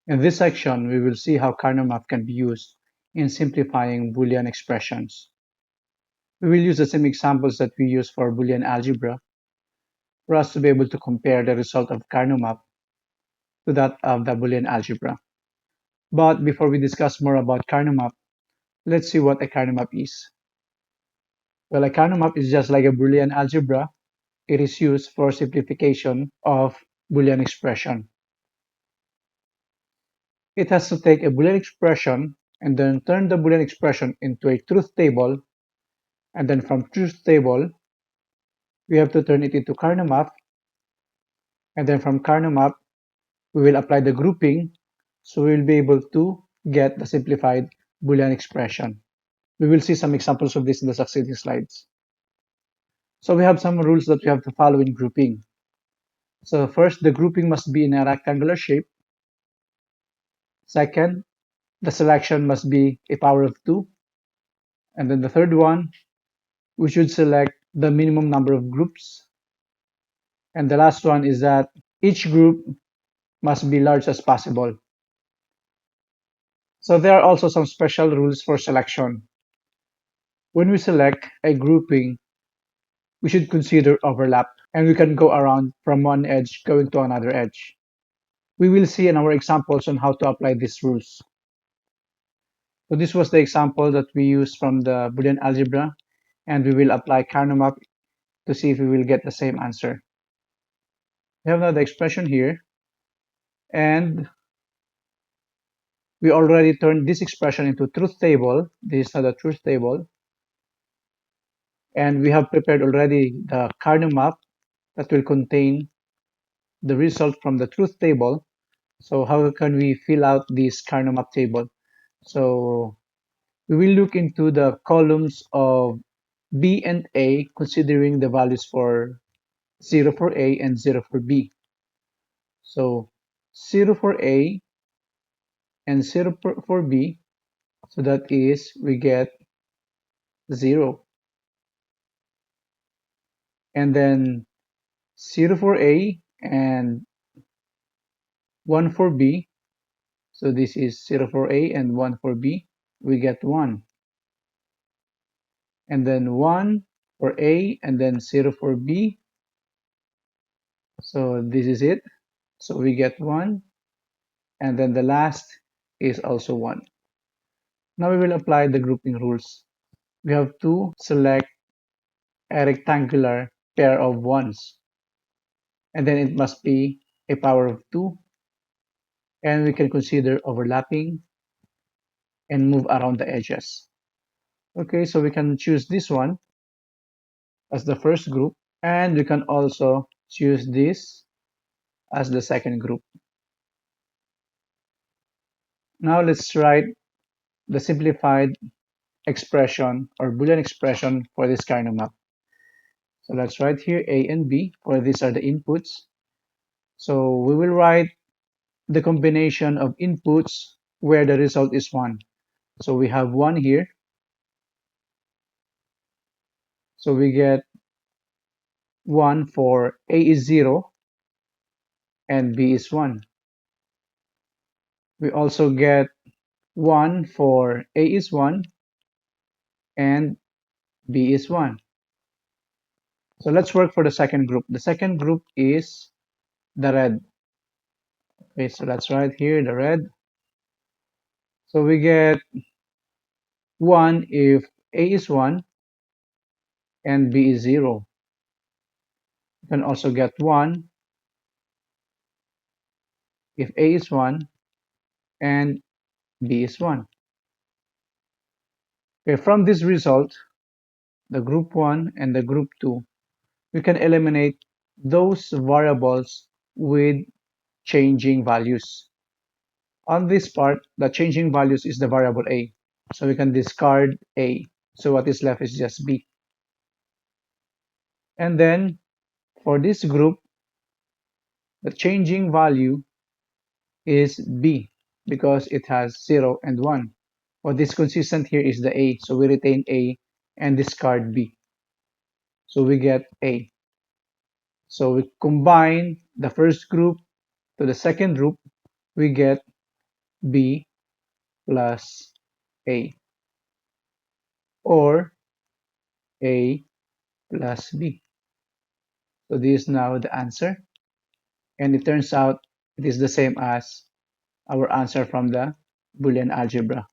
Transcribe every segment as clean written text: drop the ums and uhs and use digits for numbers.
In this section, we will see how Karnaugh Map can be used in simplifying Boolean expressions. We will use the same examples that we use for Boolean algebra for us to be able to compare the result of Karnaugh Map to that of the Boolean algebra. But before we discuss more about Karnaugh Map, let's see what a Karnaugh Map is. Well, a Karnaugh Map is just like a Boolean algebra. It is used for simplification of Boolean expression. It has to take a Boolean expression and then turn the Boolean expression into a truth table, and then from truth table, we have to turn it into Karnaugh Map, and then from Karnaugh Map, we will apply the grouping, so we will be able to get the simplified Boolean expression. We will see some examples of this in the succeeding slides. So we have some rules that we have to follow in grouping. So first, the grouping must be in a rectangular shape. Second, the selection must be a power of 2. And then the third one, we should select the minimum number of groups. And the last one is that each group must be large as possible. So there are also some special rules for selection. When we select a grouping, we should consider overlap, and we can go around from one edge going to another edge. We will see in our examples on how to apply these rules. So this was the example that we used from the Boolean algebra, and we will apply Karnaugh Map to see if we will get the same answer. We have now the expression here, and we already turned this expression into truth table. This is now the truth table, and we have prepared already the Karnaugh Map that will contain the result from the truth table. So how can we fill out this Karnaugh Map table? So we will look into the columns of B and A, considering the values for 0 for A and 0 for B. So 0 for A and 0 for B, so that is we get 0. And then 0 for A and 1 for B, so this is 0 for A and 1 for B, we get 1. And then 1 for A and then 0 for B, so this is it. So we get 1, and then the last is also 1. Now we will apply the grouping rules. We have to select a rectangular pair of ones, and then it must be a power of 2, and we can consider overlapping and move around the edges. Okay, so we can choose this one as the first group, and we can also choose this as the second group. Now let's write the simplified expression or Boolean expression for this Karnaugh map. So let's write here A and B, for these are the inputs. So we will write the combination of inputs where the result is 1. So we have 1 here. So we get 1 for A is 0 and B is 1. We also get 1 for A is 1 and B is 1. So let's work for the second group. The second group is the red. Okay, so let's write here the red. So we get 1 if A is 1 and B is 0. You can also get 1 if A is 1 and B is 1. Okay, from this result, the group 1 and the group 2, we can eliminate those variables with changing values. On this part, the changing values is the variable A. So we can discard A. So what is left is just B. And then for this group, the changing value is B because it has 0 and 1. What is consistent here is the A. So we retain A and discard B. So we get A. So we combine the first group to the second group, we get B plus A, or A plus B. So this is now the answer, and it turns out it is the same as our answer from the Boolean algebra.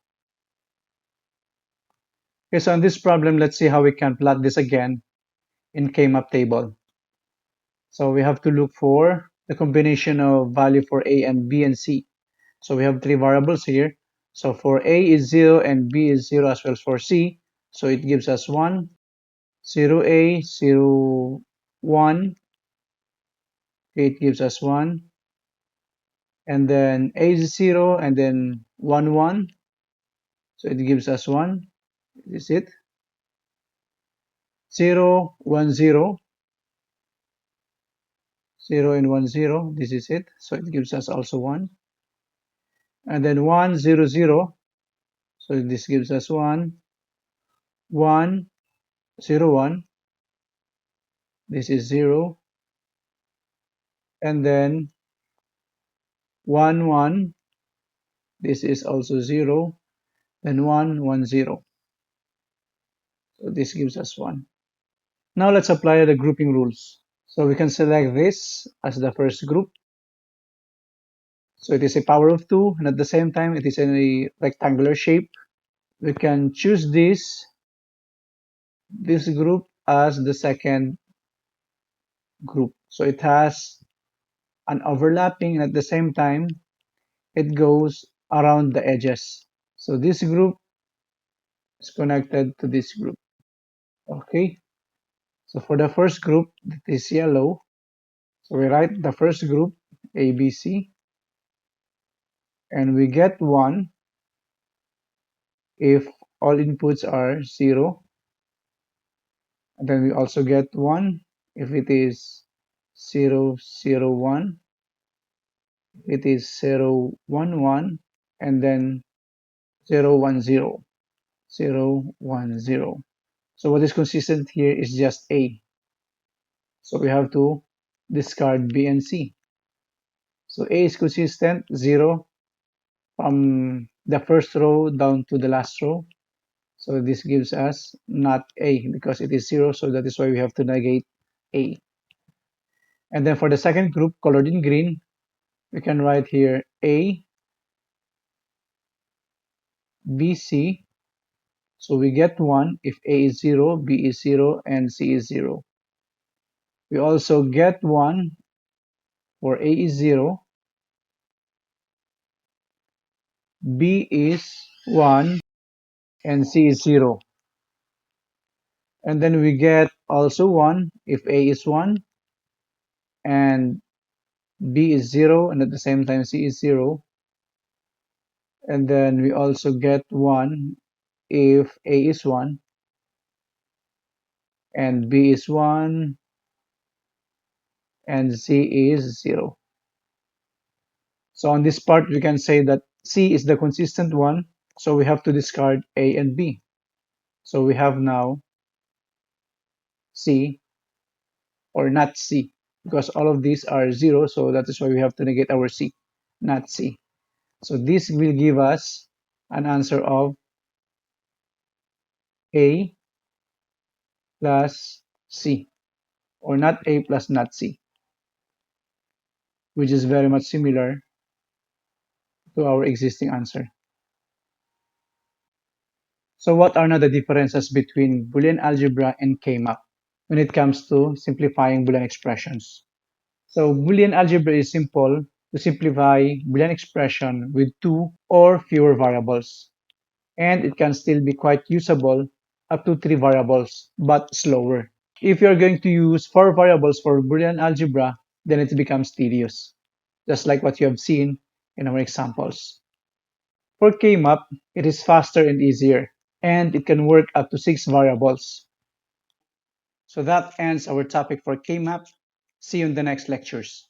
Okay, so in this problem, let's see how we can plot this again in K-map table. So we have to look for the combination of value for A and B and C. So we have three variables here. So for A is 0 and B is 0 as well as for C. So it gives us 1, 0A, 0, 1. It gives us 1. And then A is 0 and then 1, 1. So it gives us 1. This is it. 0, 1, 0. 0 and 1, 0. This is it. So it gives us also 1. And then 1, 0, 0. So this gives us 1, 1, 0, 1. This is 0. And then 1, 1. This is also 0. Then 1, 1, 0. So this gives us 1. Now let's apply the grouping rules. So we can select this as the first group. So it is a power of 2, and at the same time it is in a rectangular shape. We can choose this group as the second group. So it has an overlapping, and at the same time it goes around the edges. So this group is connected to this group. Okay, so for the first group, that is yellow, so we write the first group ABC, and we get 1 if all inputs are 0. And then we also get 1 if it is 0, 0, 1. It is 0, 1, 1, and then 0, 1, 0, 0, 1, 0. So what is consistent here is just A. So we have to discard B and C. So A is consistent, 0 from the first row down to the last row. So this gives us not A because it is 0. So that is why we have to negate A. And then for the second group colored in green, we can write here A, B, C. So we get 1 if A is 0, B is 0, and C is 0. We also get 1 for A is 0, B is 1, and C is 0. And then we get also 1 if A is 1 and B is 0, and at the same time C is 0. And then we also get 1 if A is 1 and B is 1 and C is 0. So on this part, we can say that C is the consistent one, so we have to discard A and B. So we have now C or not C, because all of these are 0, so that is why we have to negate our C, not C. So this will give us an answer of A plus C, or not A plus not C, which is very much similar to our existing answer. So what are now the differences between Boolean algebra and K-map when it comes to simplifying Boolean expressions? So Boolean algebra is simple to simplify Boolean expression with two or fewer variables, and it can still be quite usable up to three variables, but slower. If you're going to use four variables for Boolean algebra, then it becomes tedious, just like what you have seen in our examples. For K-map, it is faster and easier, and it can work up to six variables. So that ends our topic for K-map. See you in the next lectures.